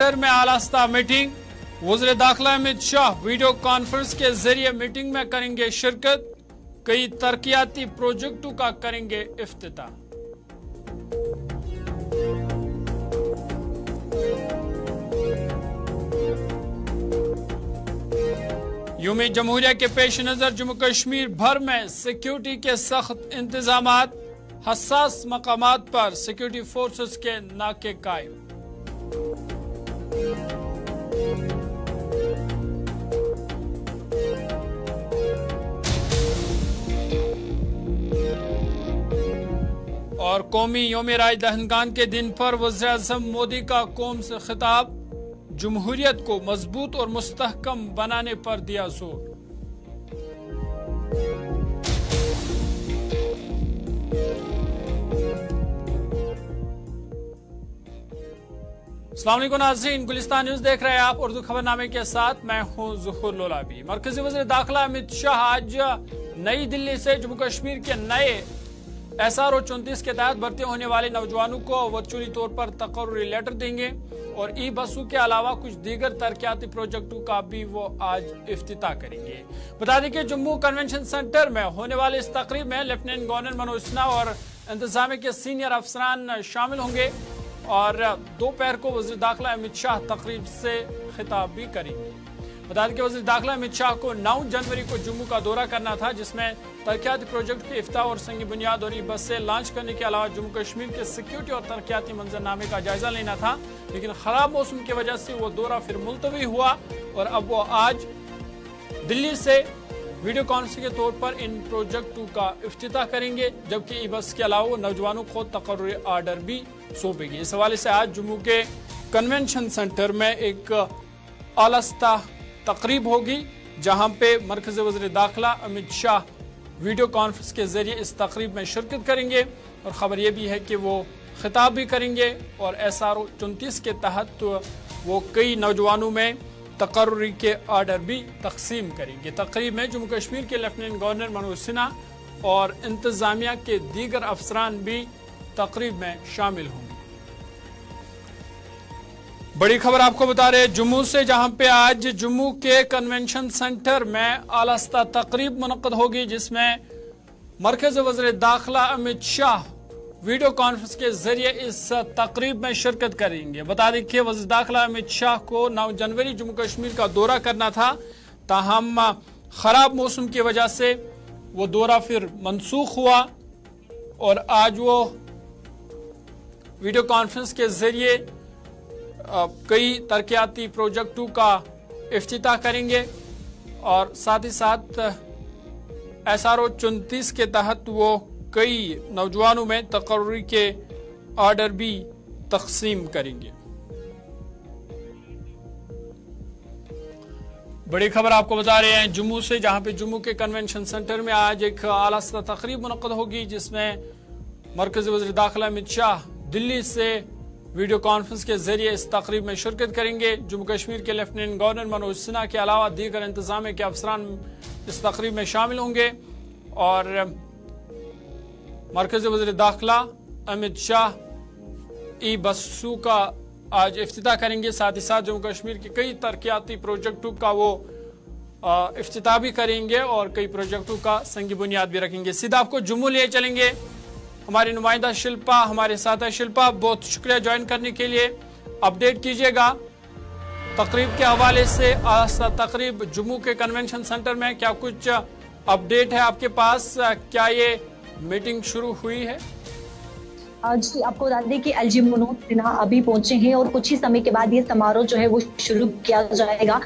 में आलास्ता मीटिंग, वज़ीर दाखिला अमित शाह वीडियो कॉन्फ्रेंस के जरिए मीटिंग में करेंगे शिरकत। कई तरक्याती प्रोजेक्टों का करेंगे इफ्तिताह। यौम जमहूरिया के पेश नजर जम्मू कश्मीर भर में सिक्योरिटी के सख्त इंतजामात, हसास मकामात पर सिक्योरिटी फोर्सेस के नाके कायम। और कौमी यौम राय दहनगान के दिन पर वज़ीर आज़म मोदी का कौम से खिताब, जमहूरियत को मजबूत और मुस्तहकम बनाने पर दिया जोर। अस्सलाम वालेकुम नाज़रीन, गुलिस्तान न्यूज देख रहे हैं आप। उर्दू खबरनामे के साथ मैं हूं ज़ुहूर लोलाबी। मरकजी वज़ीर दाखिला अमित शाह आज नई दिल्ली से जम्मू कश्मीर के नए SRO 34 के तहत भर्ती होने वाले नौजवानों को वर्चुअली तौर पर तकर्रुरी लेटर देंगे और ई बसों के अलावा कुछ दीगर तरक्याती प्रोजेक्टों का भी वो आज इफ्तिताह करेंगे। बता दें कि जम्मू कन्वेंशन सेंटर में होने वाले इस तकरीब में लेफ्टिनेंट गवर्नर मनोज सिन्हा और इंतजामिया के सीनियर अफसरान शामिल होंगे और दोपहर को वज़ीर दाखिला अमित शाह तकरीब से खिताब भी करेंगे। बता दें कि वज़ीर दाखिला अमित शाह को 9 जनवरी को जम्मू का दौरा करना था, जिसमें तरक्याती प्रोजेक्ट के इफ्ताह और संगी बुनियाद और ई बसें लॉन्च करने के अलावा जम्मू कश्मीर के सिक्योरिटी और तरक्याती मंजरनामे का जायजा लेना था। लेकिन खराब मौसम की वजह से वो दौरा फिर मुलतवी हुआ और अब वो आज दिल्ली से वीडियो कॉन्फ्रेंस के तौर पर इन प्रोजेक्टों का इफ्तिताह करेंगे, जबकि ई बस के अलावा नौजवानों को तकर्रुरी आर्डर भी सौंपेंगे। इस हवाले से आज जम्मू के कन्वेंशन सेंटर में एक आलास्ता तकरीब होगी, जहां पे मरकज़ी वज़ीर दाखिला अमित शाह वीडियो कॉन्फ्रेंस के जरिए इस तकरीब में शिरकत करेंगे और ख़बर यह भी है कि वो खिताब भी करेंगे और SRO 34 के तहत वो कई नौजवानों में तकर्रुरी के आर्डर भी तकसीम करेंगे। तकरीब में जम्मू कश्मीर के लेफ्टिनेंट गवर्नर मनोज सिन्हा और इंतजामिया के दीगर अफसरान भी तकरीब में शामिल होंगे। बड़ी खबर आपको बता रहे हैं जम्मू से, जहां पे आज जम्मू के कन्वेंशन सेंटर में आलास्ता तकरीब मुनक्कद होगी, जिसमें मरकज़ी वज़ीर दाखिला अमित शाह वीडियो कॉन्फ्रेंस के जरिए इस तकरीब में शिरकत करेंगे। बता दें कि वज़ीर दाखिला अमित शाह को 9 जनवरी जम्मू कश्मीर का दौरा करना था, ताहम खराब मौसम की वजह से वो दौरा फिर मनसूख हुआ और आज वो वीडियो कॉन्फ्रेंस के जरिए कई तरक्याती प्रोजेक्टों का इफ्तिताह करेंगे और साथ ही साथ SRO 34 के तहत वो कई नौजवानों में तकर्रुरी के आर्डर भी तकसीम करेंगे। बड़ी खबर आपको बता रहे हैं जम्मू से, जहां पे जम्मू के कन्वेंशन सेंटर में आज एक आलास्ता तकरीब मुनक्कद होगी, जिसमें मरकज़ी वज़ीर दाखिला अमित शाह दिल्ली से वीडियो कॉन्फ्रेंस के जरिए इस तकरीब में शिरकत करेंगे। जम्मू कश्मीर के लेफ्टिनेंट गवर्नर मनोज सिन्हा के अलावा दीगर इंतजामिया के अफसरान इस तकरीब में शामिल होंगे और मरकज़ी वज़ीर दाखिला अमित शाह ई बसों का आज इफ्तिताह करेंगे। साथ ही साथ जम्मू कश्मीर के कई तरक्याती प्रोजेक्टों का वो इफ्तिताह भी करेंगे और कई प्रोजेक्टों का संगी बुनियाद भी रखेंगे। सीधा आपको जम्मू ले चलेंगे, हमारी नुमाइंदा शिल्पा हमारे साथ है। शिल्पा, बहुत शुक्रिया ज्वाइन करने के लिए। अपडेट कीजिएगा तकरीब के हवाले से, आस्था तकरीब जम्मू के कन्वेंशन सेंटर में क्या कुछ अपडेट है आपके पास? क्या ये मीटिंग शुरू हुई है? आज आपको बता दें कि LG मनोज सिन्हा अभी पहुंचे हैं और कुछ ही समय के बाद ये समारोह जो है वो शुरू किया जाएगा,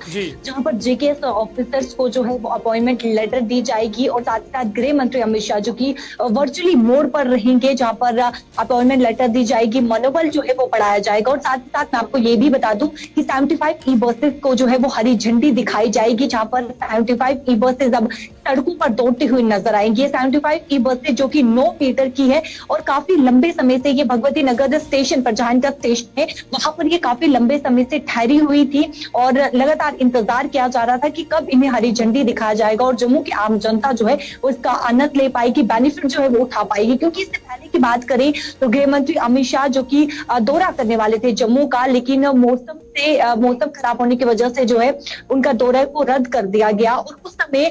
जहां पर JKS ऑफिसर्स को जो है वो अपॉइंटमेंट लेटर दी जाएगी और साथ साथ गृह मंत्री अमित शाह जो कि वर्चुअली मोड पर रहेंगे, जहां पर अपॉइंटमेंट लेटर दी जाएगी, मनोबल जो है वो पढ़ाया जाएगा। और साथ ही साथ मैं आपको ये भी बता दूं कि 75 ई बसेस को जो है वो हरी झंडी दिखाई जाएगी, जहां पर 75 ई बसेस अब सड़कों पर दौड़ती हुई नजर आएंगी। 75 ई बसें जो कि 9 मीटर की है और काफी लंबे समय से ये भगवती नगर स्टेशन पर, जहां इनका स्टेशन है वहां पर ये काफी लंबे समय से ठहरी हुई थी और लगातार इंतजार किया जा रहा था कि कब इन्हें हरी झंडी दिखाया जाएगा और जम्मू की आम जनता जो है वो इसका आनंद ले पाएगी, बेनिफिट जो है वो उठा पाएगी। क्योंकि इससे पहले की बात करें तो गृह मंत्री अमित शाह जो कि दौरा करने वाले थे जम्मू का, लेकिन मौसम से मौसम खराब होने की वजह से जो है उनका दौरा को रद्द कर दिया गया और उस समय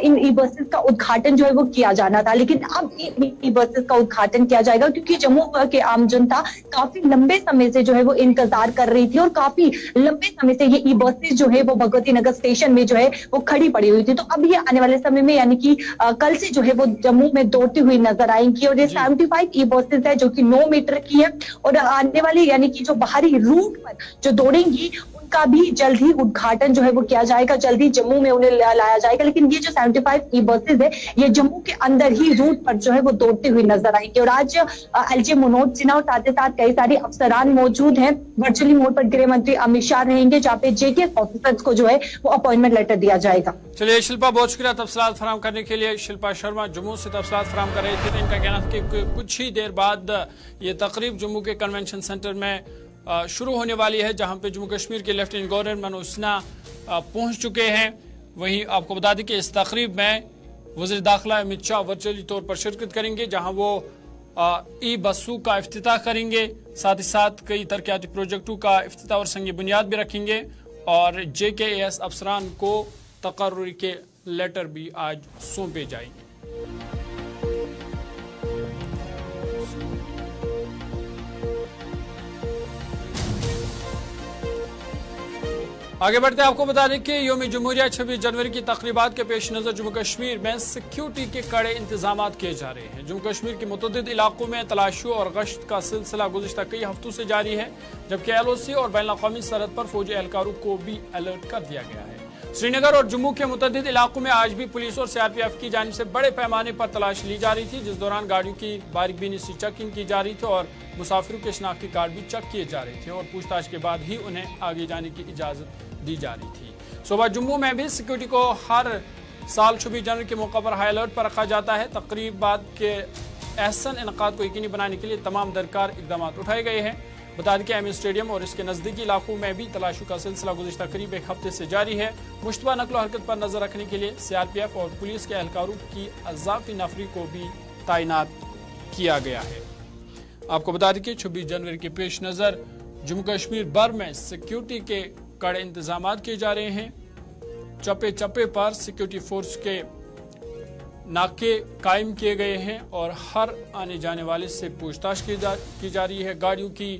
इन ई बसेस का उद्घाटन जो है वो किया जाना था, लेकिन अब इन ई बसेस का उद्घाटन किया जाएगा क्योंकि जम्मू के आम जनता काफी लंबे समय से जो है वो इंतजार कर रही थी और काफी लंबे समय से ये ई बसेस जो है वो भगवती नगर स्टेशन में जो है वो खड़ी पड़ी हुई थी। तो अब ये आने वाले समय में यानी कि कल से जो है वो जम्मू में दौड़ती हुई नजर आएंगी और ये 75 ई बसेस है जो कि 9 मीटर की है और आने वाली यानी कि जो बाहरी रूट पर जो दौड़ेंगी का भी जल्द ही उद्घाटन जो है वो किया जाएगा, जल्द ही जम्मू में उन्हें लाया जाएगा। लेकिन ये जो 75 ई बसेस है ये जम्मू के अंदर ही रूट पर जो है वो दौड़ते हुए नजर आएंगे और आज एलजी मनोज सिन्हा और साथ ही साथ कई सारे अफसरान मौजूद हैं। वर्चुअली मोड पर गृह मंत्री अमित शाह रहेंगे जहाँ पे जेके ऑफिसर्स को जो है वो अपॉइंटमेंट लेटर दिया जाएगा। चलिए शिल्पा, बहुत शुक्रिया तफसीलात फराहम करने के लिए। शिल्पा शर्मा जम्मू से तफसीलात फराहम कर रही थी। इनका कहना था कि कुछ ही देर बाद ये तकरीब जम्मू के कन्वेंशन सेंटर में शुरू होने वाली है, जहां पे जम्मू कश्मीर के लेफ्टिनेंट गवर्नर मनोज सिन्हा पहुंच चुके हैं। वहीं आपको बता दें कि इस तकरीब में वज़ीर दाखिला अमित शाह वर्चुअली तौर पर शिरकत करेंगे, जहां वो ई बसों का इफ्तिताह करेंगे, साथ ही साथ कई तरक्याती प्रोजेक्टों का इफ्तिताह और संग बुनियाद भी रखेंगे और JKAS अफसरान को तकर्रुरी के लेटर भी आज सौंपे जाएंगे। आगे बढ़ते आपको बता दें कि यौम जमहूरिया 26 जनवरी की तकरीबात के पेश नज़र जम्मू कश्मीर में सिक्योरिटी के कड़े इंतजाम किए जा रहे हैं। जम्मू कश्मीर के मुतअद्दिद इलाकों में तलाशियों और गश्त का सिलसिला गुज़िश्ता कई हफ्तों से जारी है, जबकि LOC और बैनुल-अक़वामी सरहद पर फौजी एहलकारों को भी अलर्ट कर दिया गया है। श्रीनगर और जम्मू के मुतअद्दिद इलाकों में आज भी पुलिस और CRPF की जानिब से बड़े पैमाने पर तलाशी ली जा रही थी, जिस दौरान गाड़ियों की बारीकबीनी से चेकिंग की जा रही थी और मुसाफिरों के शनाख्ती कार्ड भी चेक किए जा रहे थे और पूछताछ के बाद ही उन्हें आगे जाने की इजाज़त दी जा रही थी। सुबह जम्मू में भी सिक्योरिटी को हर साल 26 जनवरी के मौके पर हाई अलर्ट पर रखा जाता है। तकरीबात के एहसन इनकाद को यकीनी बनाने के लिए तमाम दरकार इकदाम उठाए गए हैं। बता दें कि एम स्टेडियम और इसके नज़दीकी इलाकों में भी तलाशियों का सिलसिला गुज़िश्ता करीब एक हफ्ते से जारी है। मुश्तबा नकलो हरकत पर नजर रखने के लिए CRPF और पुलिस के एहलकारों की अज़ाफ़ी नफरी को भी तैनात किया गया है। आपको बता दें कि 26 जनवरी के पेश नज़र जम्मू कश्मीर भर में सिक्योरिटी के कड़े इंतजाम किए जा रहे हैं। चप्पे चप्पे पर सिक्योरिटी फोर्स के नाके कायम किए गए हैं और हर आने जाने वाले से पूछताछ की जा रही है, गाड़ियों की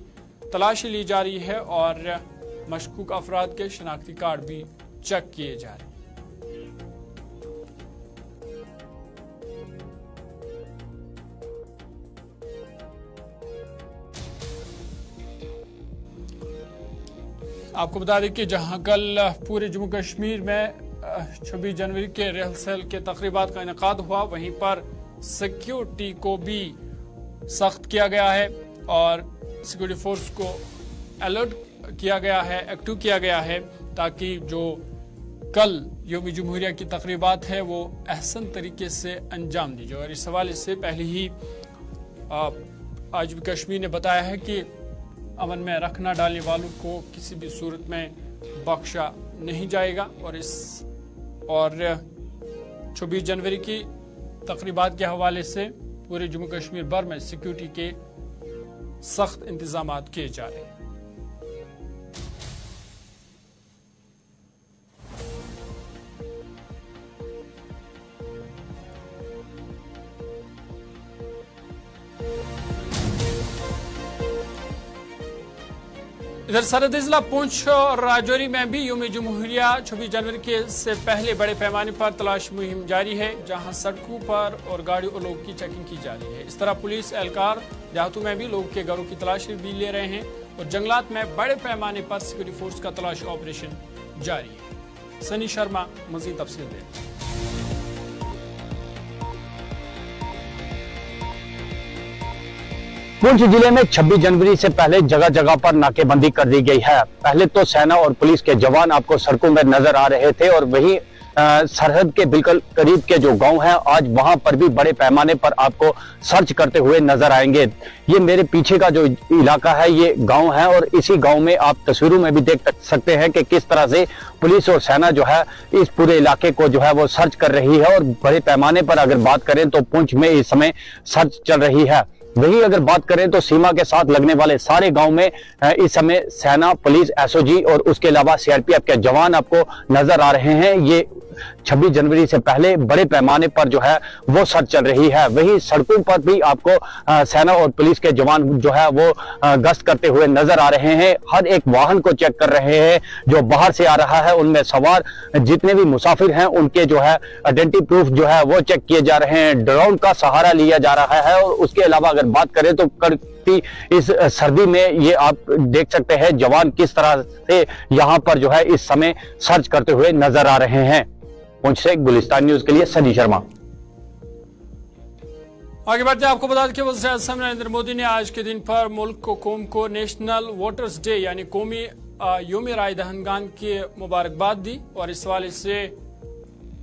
तलाशी ली जा रही है और मशकूक अफराद के शनाख्ती कार्ड भी चेक किए जा रहे हैं। आपको बता दें कि जहां कल पूरे जम्मू कश्मीर में 26 जनवरी के रिहर्सल के तकरीबात का इनेकाद हुआ, वहीं पर सिक्योरिटी को भी सख्त किया गया है और सिक्योरिटी फोर्स को अलर्ट किया गया है, एक्टिव किया गया है, ताकि जो कल यौम जमहूरिया की तकरीबात है वो अहसन तरीके से अंजाम दी जाए। और इस हवाले से पहले ही आज भी कश्मीर ने बताया है कि अमन में रखना डालने वालों को किसी भी सूरत में बख्शा नहीं जाएगा और 26 जनवरी की तकरीबात के हवाले से पूरे जम्मू कश्मीर भर में सिक्योरिटी के सख्त इंतजाम किए जा रहे हैं। इधर सरहदी जिला पुंछ और राजौरी में भी यौम जमहूरिया 26 जनवरी के से पहले बड़े पैमाने पर तलाश मुहिम जारी है, जहां सड़कों पर और गाड़ियों और लोगों की चेकिंग की जा रही है। इस तरह पुलिस एहलकार देहातों में भी लोगों के घरों की तलाशी भी ले रहे हैं और जंगलात में बड़े पैमाने पर सिक्योरिटी फोर्स का तलाशी ऑपरेशन जारी है। सनी शर्मा मजीद तफसील दें। पुंछ जिले में 26 जनवरी से पहले जगह जगह पर नाकेबंदी कर दी गई है। पहले तो सेना और पुलिस के जवान आपको सड़कों में नजर आ रहे थे और वहीं सरहद के बिल्कुल करीब के जो गांव हैं, आज वहां पर भी बड़े पैमाने पर आपको सर्च करते हुए नजर आएंगे। ये मेरे पीछे का जो इलाका है ये गांव है और इसी गांव में आप तस्वीरों में भी देख सकते हैं कि किस तरह से पुलिस और सेना जो है इस पूरे इलाके को जो है वो सर्च कर रही है। और बड़े पैमाने पर अगर बात करें तो पुंछ में इस समय सर्च चल रही है। वही अगर बात करें तो सीमा के साथ लगने वाले सारे गांव में इस समय सेना, पुलिस, एसओजी और उसके अलावा सीआरपीएफ के जवान आपको नजर आ रहे हैं। ये 26 जनवरी से पहले बड़े पैमाने पर जो है वो सर्च चल रही है। वही सड़कों पर भी आपको सेना और पुलिस के जवान जो है वो गश्त करते हुए नजर आ रहे हैं। हर एक वाहन को चेक कर रहे हैं जो बाहर से आ रहा है। उनमें सवार जितने भी मुसाफिर हैं उनके जो है आइडेंटिटी प्रूफ जो है वो चेक किए जा रहे हैं। ड्रोन का सहारा लिया जा रहा है। और उसके अलावा अगर बात करें तो कड़ती इस सर्दी में ये आप देख सकते हैं जवान किस तरह से यहाँ पर जो है इस समय सर्च करते हुए नजर आ रहे हैं। पुंछ से गुलिस्तान न्यूज के लिए सनी शर्मा। आगे बढ़ते हैं, आपको बता दें कि वज़ीर आज़म नरेंद्र मोदी ने आज के दिन पर मुल्क को कौम को नेशनल वोटर्स डे यानी कौमी योम राय दहंदगान की मुबारकबाद दी। और इस हवाले से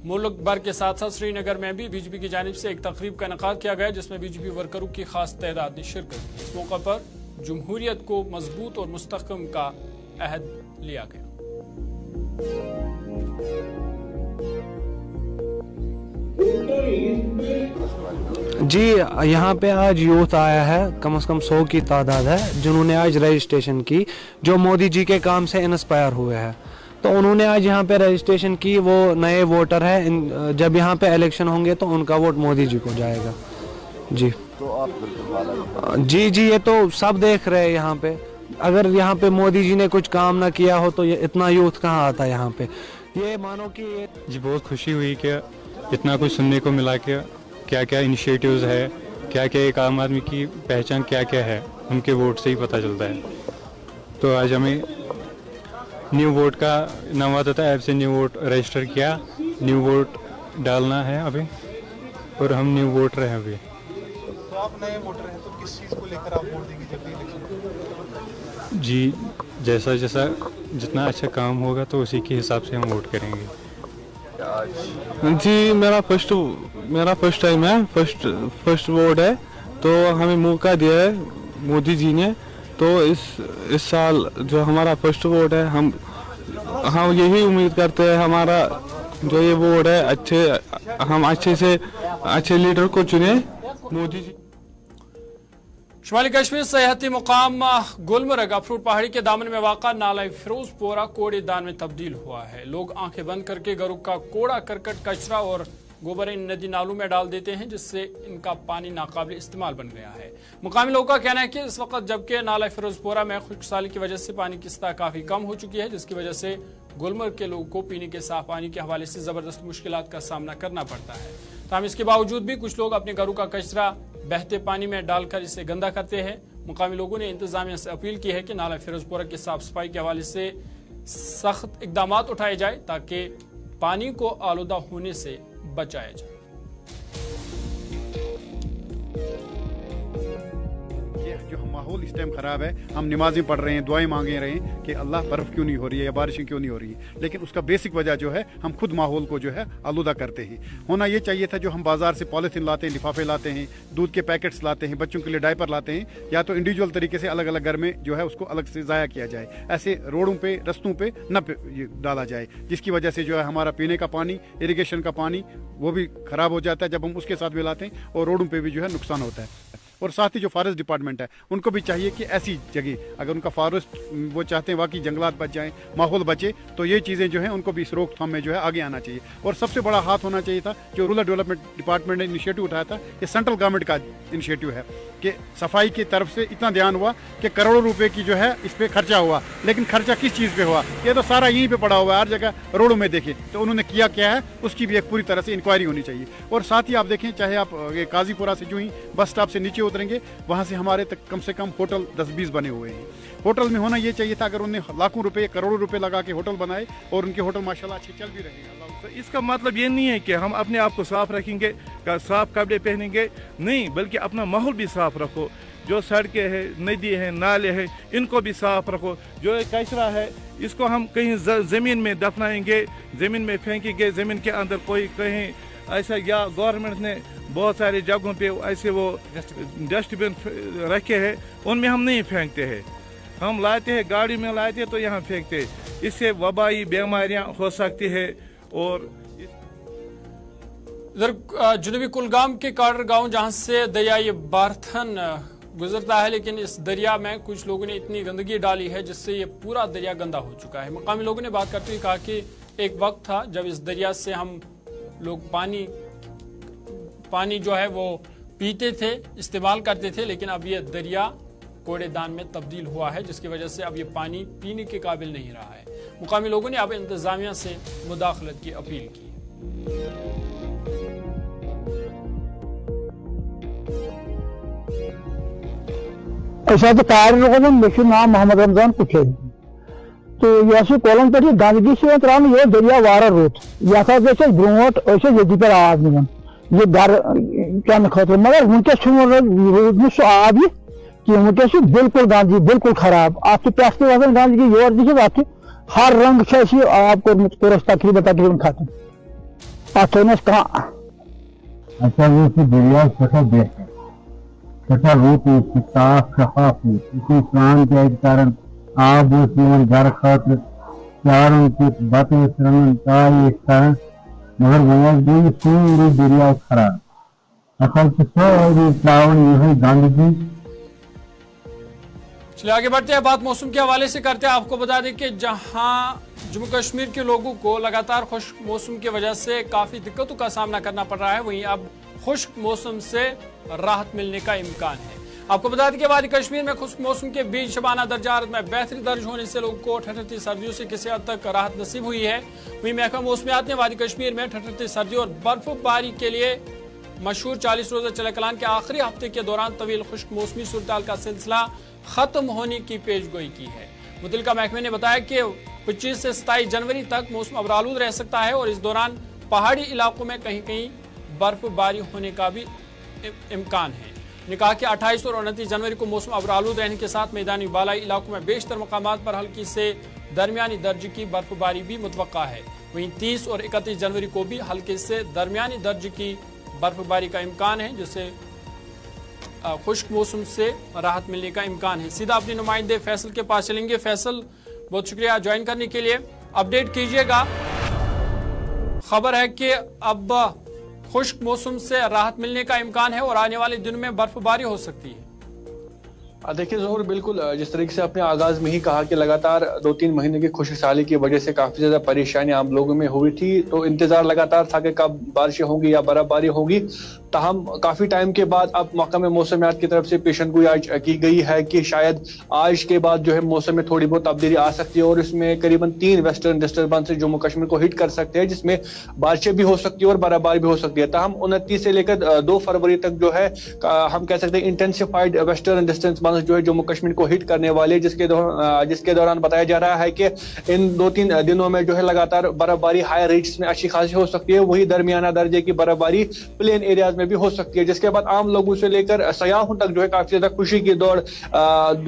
मुल्क भर के साथ साथ श्रीनगर में भी बीजेपी की जानिब से एक तकरीब का इनेकाद किया गया जिसमें बीजेपी वर्करों की खास तादाद ने शिरकत की। इस मौका पर जमहूरियत को मजबूत और मुस्तहकम का अहद लिया गया। जी, यहाँ पे आज यूथ आया है, कम से कम 100 की तादाद है जिन्होंने आज रजिस्ट्रेशन की, जो मोदी जी के काम से इंस्पायर हुए हैं। तो उन्होंने आज यहाँ पे रजिस्ट्रेशन की। वो नए वोटर है, जब यहाँ पे इलेक्शन होंगे तो उनका वोट मोदी जी को जाएगा। जी तो आप जी ये तो सब देख रहे हैं यहाँ पे। अगर यहाँ पे मोदी जी ने कुछ काम ना किया हो तो ये इतना यूथ कहाँ आता यहाँ पे। ये मानो कि ये जी बहुत खुशी हुई कि इतना कुछ सुनने को मिला कि क्या क्या इनिशिएटिव्स है, क्या क्या एक आम आदमी की पहचान क्या क्या है, उनके वोट से ही पता चलता है। तो आज हमें न्यू वोट का नाम आता था, ऐप से न्यू वोट रजिस्टर किया, न्यू वोट डालना है अभी और हम न्यू वोटर हैं अभी। तो आप नए वोटर हैं तो किस चीज़ को लेकर आप वोट देंगे जब इलेक्शन? जी जैसा जैसा जितना अच्छा काम होगा तो उसी के हिसाब से हम वोट करेंगे। जी मेरा फर्स्ट टाइम है, फर्स्ट वोट है। तो हमें मौका दिया है मोदी जी ने। तो इस साल जो हमारा फर्स्ट वोट है, हम यही उम्मीद करते हैं हमारा जो ये वोट है हम अच्छे से अच्छे लीडर को चुने, मोदी जी। शुमाली कश्मीर सयाहती मुकाम गुलमर्ग अफरूट पहाड़ी के दामन में वाक़ा नाला फिरोजपोरा कूड़ेदान में तब्दील हुआ है। लोग आंखें बंद करके घरों का कूड़ा करकट कचरा और गोबर इन नदी नालों में डाल देते हैं जिससे इनका पानी नाकाबिल इस्तेमाल बन गया है। मुकामी लोगों का कहना है कि इस वक्त जबकि नाला फिरोजपोरा में खुश्कसाली की वजह से पानी की सतह काफी कम हो चुकी है जिसकी वजह से गुलमर्ग के लोगों को पीने के साफ पानी के हवाले से जबरदस्त मुश्किलात का सामना करना पड़ता है। ताहम इसके बावजूद भी कुछ लोग अपने घरों का कचरा बहते पानी में डालकर इसे गंदा करते हैं। मुकामी लोगों ने इंतजामिया से अपील की है कि नाला फिरोजपुरा की साफ सफाई के हवाले से सख्त इकदाम उठाए जाए ताकि पानी को आलूदा होने से बचाया जाए। जो माहौल इस टाइम खराब है, हम नमाजें पढ़ रहे हैं, दुआएं मांगे रहे हैं कि अल्लाह बर्फ क्यों नहीं हो रही है या बारिशें क्यों नहीं हो रही है, लेकिन उसका बेसिक वजह जो है हम खुद माहौल को जो है आलूदा करते हैं। होना ये चाहिए था जो हम बाजार से पॉलिथीन लाते हैं, लिफाफे लाते हैं, दूध के पैकेट्स लाते हैं, बच्चों के लिए डायपर लाते हैं, या तो इंडिविजुअल तरीके से अलग अलग घर में जो है उसको अलग से ज़ाया किया जाए। ऐसे रोडों पे रस्तों पे न डाला जाए जिसकी वजह से जो है हमारा पीने का पानी, इरिगेशन का पानी वो भी खराब हो जाता है जब हम उसके साथ मिलाते हैं, और रोडों पे भी जो है नुकसान होता है। और साथ ही जो फॉरेस्ट डिपार्टमेंट है उनको भी चाहिए कि ऐसी जगह अगर उनका फॉरेस्ट वो चाहते हैं वाकई जंगलात बच जाएं, माहौल बचे, तो ये चीज़ें जो हैं उनको भी इस रोकथाम में जो है आगे आना चाहिए। और सबसे बड़ा हाथ होना चाहिए था जो रूरल डेवलपमेंट डिपार्टमेंट ने इनिशिएटिव उठाया था, ये सेंट्रल गवर्नमेंट का इनिशिएटिव है कि सफाई की तरफ से इतना ध्यान हुआ कि करोड़ों रुपए की जो है इस पर खर्चा हुआ, लेकिन खर्चा किस चीज़ पे हुआ ये तो सारा यहीं पे पड़ा हुआ है, हर जगह रोडों में देखें तो उन्होंने किया क्या है उसकी भी एक पूरी तरह से इंक्वायरी होनी चाहिए। और साथ ही आप देखें, चाहे आप ये काजीपुरा से जो ही बस स्टॉप से नीचे उतरेंगे वहाँ से हमारे तक कम से कम होटल 10-20 बने हुए हैं। होटल में होना ये चाहिए था अगर उन्हें लाखों रुपए करोड़ों रुपए लगा के होटल बनाए और उनके होटल माशाल्लाह अच्छे चल भी रहे हैं। तो इसका मतलब ये नहीं है कि हम अपने आप को साफ रखेंगे, साफ कपड़े पहनेंगे, नहीं, बल्कि अपना माहौल भी साफ रखो। जो सड़कें हैं, नदी है, नाले हैं, इनको भी साफ रखो। जो कचरा है इसको हम कहीं ज़मीन में दफनाएंगे, ज़मीन में फेंकेंगे, ज़मीन के अंदर कोई कहीं ऐसा, या गवर्नमेंट ने बहुत सारे जगहों पे ऐसे वो डस्टबिन रखे हैं, उनमें हम नहीं फेंकते हैं, हम लाते हैं गाड़ी में लाते हैं तो यहाँ फेंकते हैं। इससे वबाई बीमारियाँ हो सकती है। और इधर जुनूबी कुलगाम के कार्डर गांव जहां से दरियाई बारथन गुजरता है, लेकिन इस दरिया में कुछ लोगों ने इतनी गंदगी डाली है जिससे ये पूरा दरिया गंदा हो चुका है। मकामी लोगों ने बात करते हुए कहा कि एक वक्त था जब इस दरिया से हम लोग पानी जो है वो पीते थे, इस्तेमाल करते थे, लेकिन अब ये दरिया कूड़ेदान में तब्दील हुआ है, जिसकी वजह से अब ये पानी पीने के काबिल नहीं रहा है। मुकामी लोगों ने अब इंतजामिया से मुदाखलत की अपील की। नाम मोहम्मद रमजान कुछ तो यह कोलम पे गंदगी से त्रान ये दरिया वारा रुत यह ब्रोट ये पे आब निवन ये गर चन खतर, मगर वनकस सह आब यह कि वनकस बिल्कुल गंदगी बिल्कुल खराब अत पे वजन गंदगी योर दिख अत हर रंग आब कोर तकरीबन खत्म अत दरिया सठा रूप साफ शफाफ स्नान कारण आब गर खतर चारों बत चाय कारण, मगर वो सूरी दरिया खराब असल सारी त्रावन यही गंदगी। चलिए आगे बढ़ते हैं, बात मौसम के हवाले से करते हैं। आपको बता दें कि जहां जम्मू कश्मीर के लोगों को लगातार खुश्क मौसम की वजह से काफी दिक्कतों का सामना करना पड़ रहा है, वहीं अब खुश्क मौसम से राहत मिलने का इम्कान है। आपको बता दें कि वादी कश्मीर में खुश्क मौसम के बीच शबाना दर्जात में बेहतरी दर्ज होने से लोगों को ठठरती सर्दियों से किसी हद तक राहत नसीब हुई है। वहीं महकमा मौसमियात ने वादी कश्मीर में ठठरती सर्दी और बर्फबारी के लिए मशहूर 40 रोजा चलकलान के आखिरी हफ्ते के दौरान तवील खुश्क मौसमी सूरत का सिलसिला खत्म होने की पेशगोई की है। मुतल्लिका महकमे ने बताया कि 25 से 27 जनवरी तक मौसम अबरालूद रह सकता है और इस दौरान पहाड़ी इलाकों में कहीं कहीं बर्फबारी होने का भी इम्कान है। ने कहा कि 28 और 29 जनवरी को मौसम अबरालूद रहने के साथ मैदानी बालाई इलाकों में बेशतर मकामात पर हल्की से दरमियानी दर्जे की बर्फबारी भी मुतवक्का है। वहीं 30 और 31 जनवरी को भी हल्के से दरमियानी दर्जे की बर्फबारी का इम्कान है, जिससे खुश्क मौसम से राहत मिलने का इम्कान है। सीधा अपने नुमाइंदे फैसल के पास चलेंगे। फैसल, बहुत शुक्रिया ज्वाइन करने के लिए, अपडेट कीजिएगा। खबर है कि अब खुश्क मौसम से राहत मिलने का इम्कान है और आने वाले दिनों में बर्फबारी हो सकती है। देखिए ज़ोहर, बिल्कुल जिस तरीके से आपने आगाज में ही कहा कि लगातार 2-3 महीने की खुश्क साली की वजह से काफी ज्यादा परेशानी आम लोगों में हुई थी, तो इंतजार लगातार था कि कब बारिशें होंगी या बर्फबारी होगी। ताहम काफी टाइम के बाद अब महकमा मौसमियात की तरफ से पेशनगोई आज की गई है कि शायद आज के बाद जो है मौसम में थोड़ी बहुत तब्दीली आ सकती है और इसमें करीबन 3 वेस्टर्न डिस्टर्बेंस जम्मू कश्मीर को हिट कर सकते हैं, जिसमें बारिशें भी हो सकती है और बर्फबारी भी हो सकती है। ताहम 29 से लेकर 2 फरवरी तक जो है हम कह सकते हैं इंटेंसिफाइड वेस्टर्न डिस्टर्बेंस जो है जम्मू कश्मीर को हिट करने वाले, जिसके दौरान बताया जा रहा है कि इन 2-3 दिनों में जो है लगातार बर्फबारी हाई रेट्स में अच्छी खासी हो सकती है। वही दरमियाना दर्जे की बर्फबारी प्लेन एरियाज में भी हो सकती है, जिसके बाद आम लोगों से लेकर सयाहों तक जो है काफी ज्यादा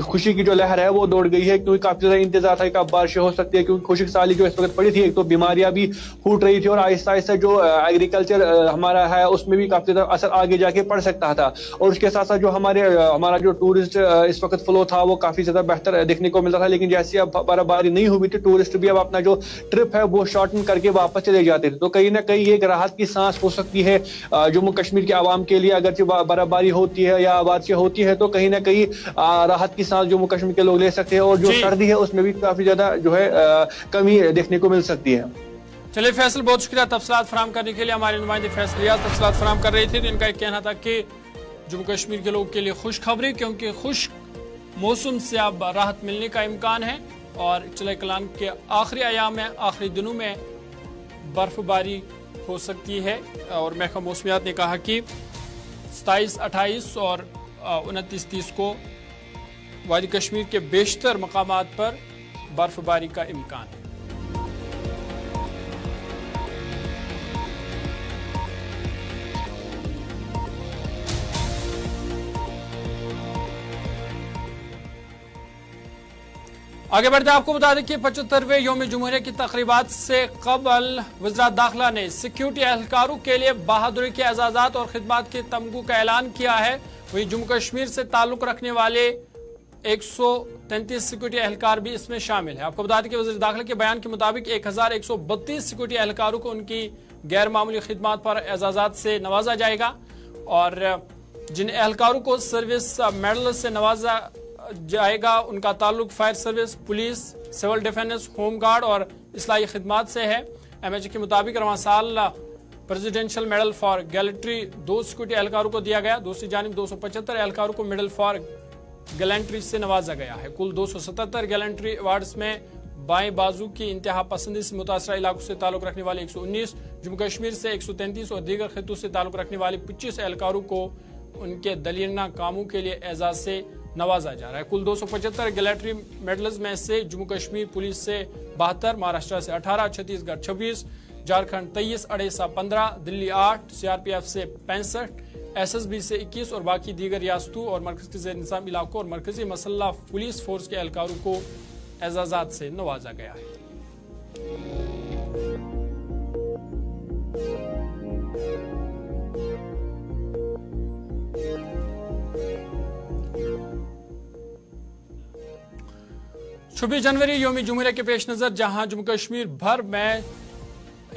खुशी की जो लहर है वो दौड़ गई है, क्योंकि काफी ज्यादा इंतजार था कि कब बारिशें हो सकती है, क्योंकि खुश्क साली जो इस वक्त पड़ी थी, एक तो बीमारियां भी फूट रही थी और आहिस्ता आहिस्ता जो एग्रीकल्चर हमारा है उसमें भी काफी ज्यादा असर आगे जाके पड़ सकता था। और उसके साथ साथ जो हमारा जो टूरिस्ट इस वक्त फ्लो था वो काफी ज्यादा बेहतर देखने को मिलता था, लेकिन जैसे अब बर्फबारी नहीं हुई थी, टूरिस्ट भी अब अपना जो ट्रिप है वो शॉर्टन करके वापस चले जाते थे। तो कहीं ना कहीं एक राहत की सांस हो सकती है जम्मू कश्मीर के आवाम के लिए। अगर बर्फबारी होती है या बारिशें होती है तो कहीं ना कहीं राहत की सांस जम्मू कश्मीर के लोग ले सकते हैं और जो सर्दी है उसमें भी काफी ज्यादा जो है कमी देखने को मिल सकती है। चलिए फैसल, बहुत शुक्रिया तफसीलात फराहम करने के लिए। हमारे नुमाइंदे फैसल रियाज तफसीलात फराहम कर रहे थे। इनका एक कहना था कि जम्मू कश्मीर के लोगों के लिए खुशखबरी, क्योंकि खुश्क मौसम से अब राहत मिलने का इम्कान है और चलकलान के आखिरी अयाम में, आखिरी दिनों में बर्फबारी हो सकती है। और महकमा मौसमियात ने कहा कि 27, 28 और 29, 30 को वादी कश्मीर के बेशतर मकामात पर बर्फबारी का इम्कान है। आगे बढ़ते आपको बता दें कि 75वें यौम जुमहूरिया की तकरीबात से कबल वज़रात दाखिला ने सिक्योरिटी एहलकारों के लिए बहादुरी के एजाज़ात और खिदमात के तमगों का ऐलान किया है। वहीं जम्मू कश्मीर से ताल्लुक़ रखने वाले 133 सिक्योरिटी एहलकार भी इसमें शामिल है। आपको बता दें कि वज़ीर दाखिला के बयान के मुताबिक 1132 सिक्योरिटी एहलकारों को उनकी गैर मामूली खिदमात पर एजाजात से नवाजा जाएगा और जिन एहलकारों को सर्विस मेडल से नवाजा जाएगा उनका ताल्लुक fire service, police, civil defence, home guard और इस्लाही खिदमात से है। MHA के मुताबिक रवां साल presidential medal for gallantry 2 security एहलकारों को दिया गया। दूसरी जानिब 275 एहलकारों को मेडल फॉर गैलेंट्री से नवाजा गया है। कुल 277 गैलेंट्री अवार्ड्स में बाएं बाजू की इंतहा पसंदी से मुतासरा इलाकों से ताल्लुक रखने वाले 119, जम्मू कश्मीर से 133 और दीगर खित्तों से ताल्लुक रखने वाले 25 एहलकारों को उनके दलीना कामों के लिए एजाज से नवाजा जा रहा है। कुल 275 गैलेंट्री मेडल्स में से जम्मू कश्मीर पुलिस से 72, महाराष्ट्र से 18, छत्तीसगढ़ 26, झारखंड 23, ओडिशा 15, दिल्ली 8, CRPF से 65, SSB से 21 और बाकी दीगर रियासतों और मरकज के ज़ेर निज़ाम इलाकों और मरकजी मसल्ला पुलिस फोर्स के एहलकारों को एजाजात से नवाजा गया है। छब्बीस जनवरी योम जुमूरिया के पेश नजर जहां जम्मू कश्मीर भर में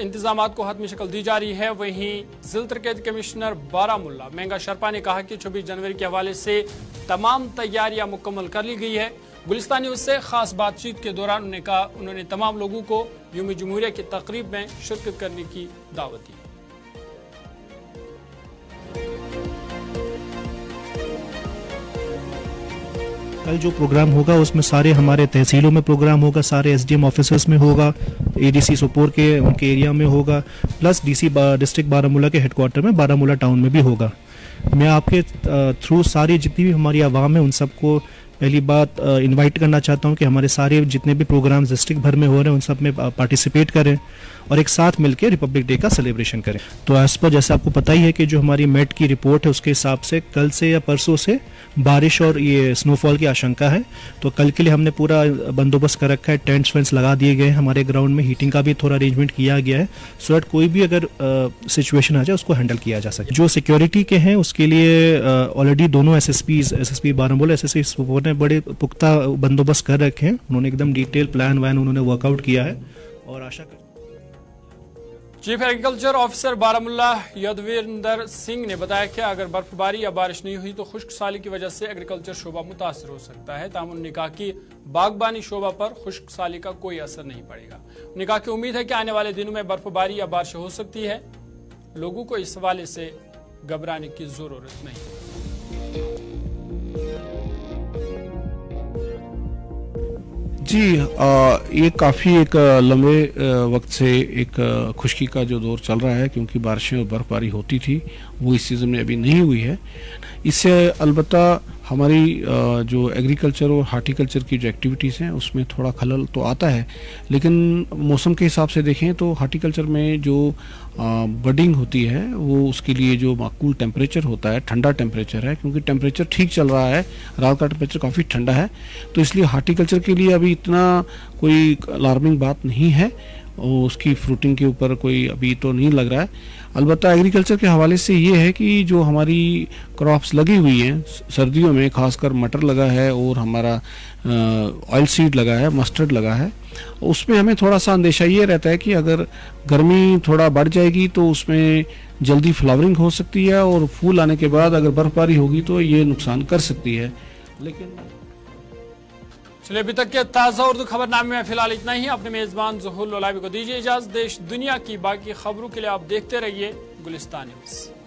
इंतजामात को हतमी शक्ल दी जा रही है, वहीं जिला तरक्याती कमिश्नर बारामुल्ला मेंगा शर्पा ने कहा कि 26 जनवरी के हवाले से तमाम तैयारियां मुकम्मल कर ली गई है। गुलिस्तान न्यूज़ से खास बातचीत के दौरान उन्होंने तमाम लोगों को योम जुमूरिया की तकरीब में शिरकत करने की दावत दी। कल जो प्रोग्राम होगा उसमें सारे हमारे तहसीलों में प्रोग्राम होगा, सारे SDM ऑफिसर्स में होगा, ADC सोपोर के उनके एरिया में होगा, प्लस DC डिस्ट्रिक्ट बारामूला के हेडक्वार्टर में बारामूला टाउन में भी होगा। मैं आपके थ्रू सारी जितनी भी हमारी आवाम है उन सबको पहली बात इनवाइट करना चाहता हूं कि हमारे सारे जितने भी प्रोग्राम्स डिस्ट्रिक्ट भर में हो रहे हैं उन सब में पार्टिसिपेट करें और एक साथ मिलकर रिपब्लिक डे का सेलिब्रेशन करें। तो एज पर जैसे आपको पता ही है कि जो हमारी मेट की रिपोर्ट है उसके हिसाब से कल से या परसों से बारिश और ये स्नोफॉल की आशंका है, तो कल के लिए हमने पूरा बंदोबस्त कर रखा है। टेंट्स वेंट्स लगा दिए गए हैं हमारे ग्राउंड में, हीटिंग का भी थोड़ा अरेंजमेंट किया गया है सो दैट कोई भी अगर सिचुएशन आ जाए उसको हैंडल किया जा सके। जो सिक्योरिटी के हैं उसके लिए ऑलरेडी दोनों SSP बारामूला SSP सोपोर ने बड़े पुख्ता बंदोबस्त कर रखे हैं। उन्होंने एकदम डिटेल प्लान वैन उन्होंने वर्कआउट किया है और आशा कर chief agriculture officer Baramulla Yadvinder Singh ने बताया कि अगर बर्फबारी या बारिश नहीं हुई तो खुश्क साली की वजह से एग्रीकल्चर शोबा मुतासर हो सकता है। ताहम उन्होंने कहा कि बागबानी शोबा पर खुश्क साली का कोई असर नहीं पड़ेगा। उन्होंने कहा कि उम्मीद है कि आने वाले दिनों में बर्फबारी या बारिश हो सकती है, लोगों को इस हवाले से घबराने की जरूरत नहीं। जी ये काफ़ी एक लंबे वक्त से एक खुश्की का जो दौर चल रहा है, क्योंकि बारिशें और बर्फबारी होती थी वो इस सीज़न में अभी नहीं हुई है। इससे अलबत्ता हमारी जो एग्रीकल्चर और हार्टिकल्चर की जो एक्टिविटीज़ हैं उसमें थोड़ा खलल तो आता है, लेकिन मौसम के हिसाब से देखें तो हार्टिकल्चर में जो बडिंग होती है वो उसके लिए जो माकूल टेम्परेचर होता है, ठंडा टेम्परेचर है, क्योंकि टेम्परेचर ठीक चल रहा है, रात का टेम्परेचर काफ़ी ठंडा है, तो इसलिए हार्टिकल्चर के लिए अभी इतना कोई अलार्मिंग बात नहीं है और उसकी फ्रूटिंग के ऊपर कोई अभी तो नहीं लग रहा है। अलबत्ता एग्रीकल्चर के हवाले से ये है कि जो हमारी क्रॉप्स लगी हुई हैं सर्दियों में, खासकर मटर लगा है और हमारा ऑयल सीड लगा है, मस्टर्ड लगा है, उसमें हमें थोड़ा सा अंदेशा ये रहता है कि अगर गर्मी थोड़ा बढ़ जाएगी तो उसमें जल्दी फ्लावरिंग हो सकती है और फूल आने के बाद अगर बर्फबारी होगी तो ये नुकसान कर सकती है। लेकिन चलिए अभी तक के ताज़ा उर्दू खबरनामे में फिलहाल इतना ही। अपने मेजबान ज़ुहूर लोलाबी को दीजिए इजाज़त। देश दुनिया की बाकी खबरों के लिए आप देखते रहिए गुलिस्तान न्यूज़।